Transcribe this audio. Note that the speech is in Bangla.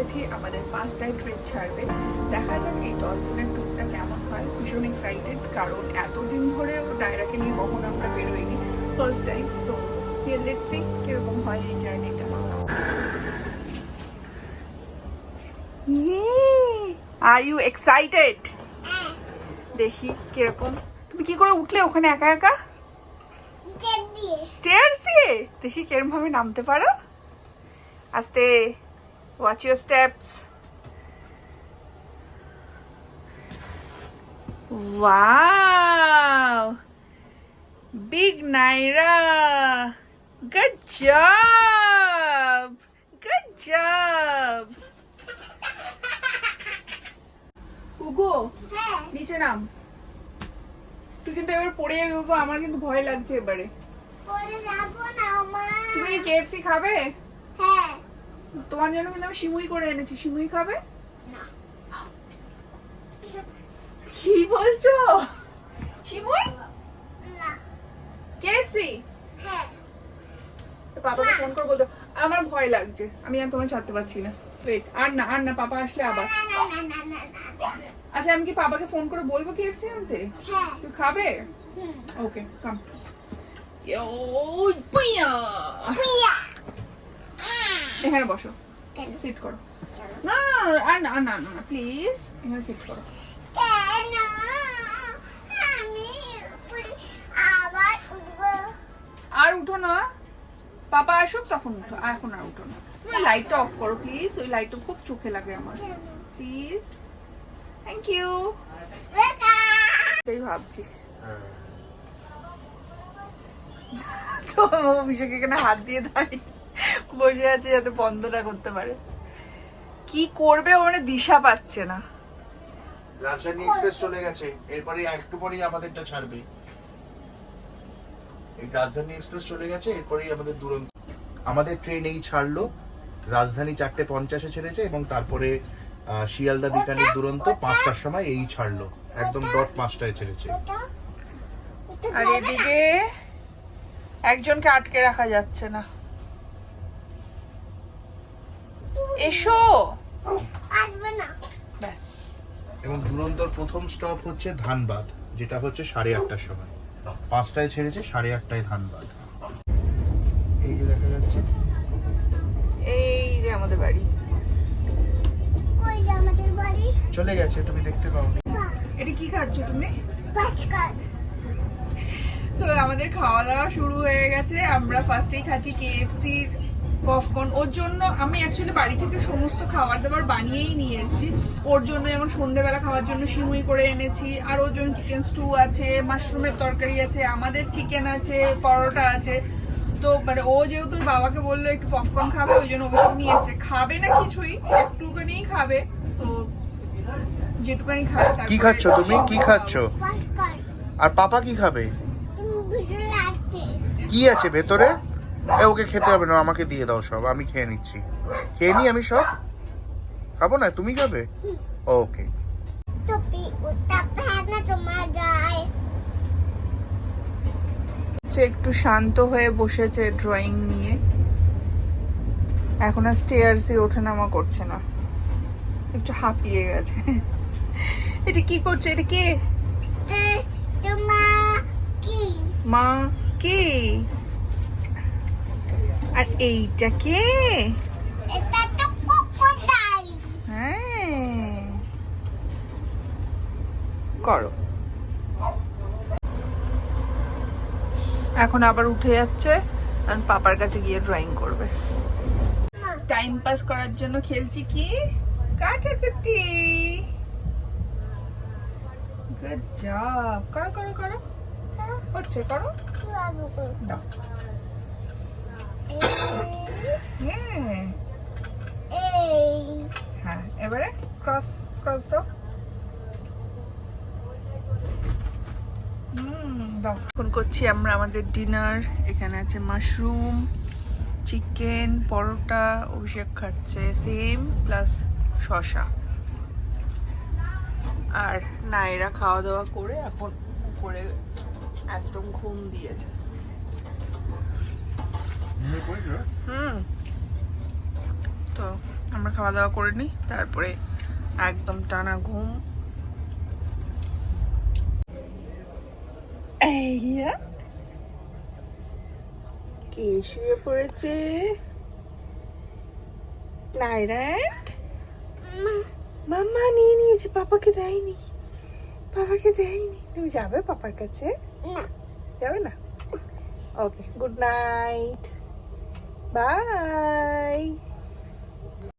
গেছি, আমাদের 5টায় ট্রেন ছাড়বে। দেখা যাক এই 10 দিনের ট্যুরটা কেমন হয়। ভীষণ এক্সাইটেড, কারণ এতদিন ধরে নায়রাকে নিয়ে কখনো আমরা বেরোইনি, ফার্স্ট টাইম। তো লেটস সি কিরকম হয় এই জার্নিটা। Are you excited? দেখি কিরকম। তুমি কি করে উঠলে ওখানে একা একা? স্টেয়ার্স দিয়ে। দেখি কিরকম ভাবে নামতে পারো। আস্তে, watch your steps. Wow, big Naira, good job, good job. Hugo, নিচে নাম। তুই কিন্তু এবার পড়ে যাবি বাবা, আমার কিন্তু ভয় লাগছে এবারে। তুমি কি কেএফসি খাবে? হ্যাঁ। তোমার জন্য কিন্তু আমি সিমুই করে এনেছি, সিমুই খাবে? কি বলছো? সিমুই না। কেএফসি? হ্যাঁ। পাপাকে ফোন করে বলতো আমার ভয় লাগছে, আমি আর তোমায় ছাড়তে পারছি না। ওয়েট, আর না পাপা আসলে আবার। আচ্ছা, আমি কি পাপাকে ফোন করে বলবো কেএফসি আনতে? হ্যাঁ। তুই খাবে? ওকে, কাম। ইয়ো পিয়া, এখানে বসো, সিট করো। না আর না না না প্লিজ, এখানে সিট করো। কেন? আমি আবার উঠবো। আর উঠো না, পাপা আসুক তখন উঠো, এখন আর উঠো না। তুমি লাইটটা অফ করো প্লিজ, ওই লাইটটা খুব চোখে লাগে আমার। Please, thank you. তাই ভাবছি তো অভিষেক এখানে হাত দিয়ে দাঁড়িয়ে বসে আছে যাতে বন্ধ না করতে পারে। কি করবে ও মানে দিশা পাচ্ছে না। রাজধানী এক্সপ্রেস চলে গেছে, এরপরে একটু পরেই আমাদেরটা ছাড়বে। এই রাজধানী এক্সপ্রেস চলে গেছে, এরপরেই আমাদের দুরন্ত। আমাদের ট্রেন এই ছাড়লো, রাজধানী 4:50-এ ছেড়েছে এবং তারপরে শিয়ালদা বিকানের দুরন্ত 5টার সময় এই ছাড়লো, একদম ডট 5টায় ছেড়েছে। আর এদিকে একজনকে আটকে রাখা যাচ্ছে না। এসো, আসবে না। ব্যাস। এবং দুরন্তর প্রথম স্টপ হচ্ছে ধানবাদ, যেটা হচ্ছে 8:30টার সময়। 5টায় ছেড়েছে, 8:30টায় ধানবাদ। এই যে দেখা যাচ্ছে, এই যে আমাদের বাড়ি। কই যে আমাদের বাড়ি? চলে গেছে, তুমি দেখতে পাওনি। এটা কি খাচ্ছ তুমি? পাঁচকাল। তো আমাদের খাওয়া দাওয়া শুরু হয়ে গেছে। আমরা ফার্স্টেই খাচ্ছি কেএফসির পপকর্ন। ওর জন্য আমি অ্যাকচুয়ালি বাড়ি থেকে সমস্ত খাবার দাবার বানিয়েই নিয়ে এসেছি। ওর জন্য যেমন সন্ধ্যেবেলা খাওয়ার জন্য সিমুই করে এনেছি, আর ওর জন্য চিকেন স্টু আছে, মাশরুমের তরকারি আছে, আমাদের চিকেন আছে, পরোটা আছে। তো মানে ও যেহেতু বাবাকে বললো একটু পপকর্ন খাবে, ওই জন্য অভিষেক নিয়ে এসছে। খাবে না কিছুই, একটুখানি খাবে। তো যেটুকানি খাবে। কি খাচ্ছ তুমি? কি খাচ্ছ? পাঁচকাল। আর পাপা কি খাবে? তুমি ভিডিও লাগছে। কি আছে ভেতরে? ওকে খেতে হবে না, আমাকে দিয়ে দাও সব, আমি খেয়ে নিচ্ছি। খেয়ে নি আমি সব, খাবো না, তুমি খাবে? ওকে। টুপি উত্তা প্যানা তোমার যায়। একটু শান্ত হয়ে বসেছে ড্রয়িং নিয়ে। এখন আর স্টেয়ার্স দিয়ে ওঠানামা করছে না, একটু হাঁপিয়ে গেছে। এটা কি করছে? এটা কে? তোমার কি? মা কে? আর এইটা কে? এটা তো কোকোডাইল। হ্যাঁ, করো। এখন আবার উঠে যাচ্ছে, আর পাপার কাছে গিয়ে ড্রয়িং করবে। টাইম পাস করার জন্য খেলছি কি কাটাকুটি। গুড জব, করো করো করো, হচ্ছে, করো, কিভাবে করব? দাও। হ্যাঁ এই হ্যাঁ, এবারে ক্রস ক্রস দাও। দাও। এখন করছি আমরা আমাদের ডিনার। এখানে আছে মাশরুম, চিকেন, পরোটা, অভিষেক খাচ্ছে সেম প্লাস শসা। আর নাইরা খাওয়া দাওয়া করে এখন উপরে একদম ঘুম দিয়েছে। হুম, তো আমরা খাওয়া দাওয়া করে নিই, তারপরে একদম টানা ঘুম। কে শুয়ে পড়েছে? নাইরাট মাম্মা নিয়ে নিয়েছে, পাপাকে দেয়নি, পাপাকে দেয়নি। তুমি যাবে পাপার কাছে? না যাবে না? ওকে, গুড নাইট, বাই।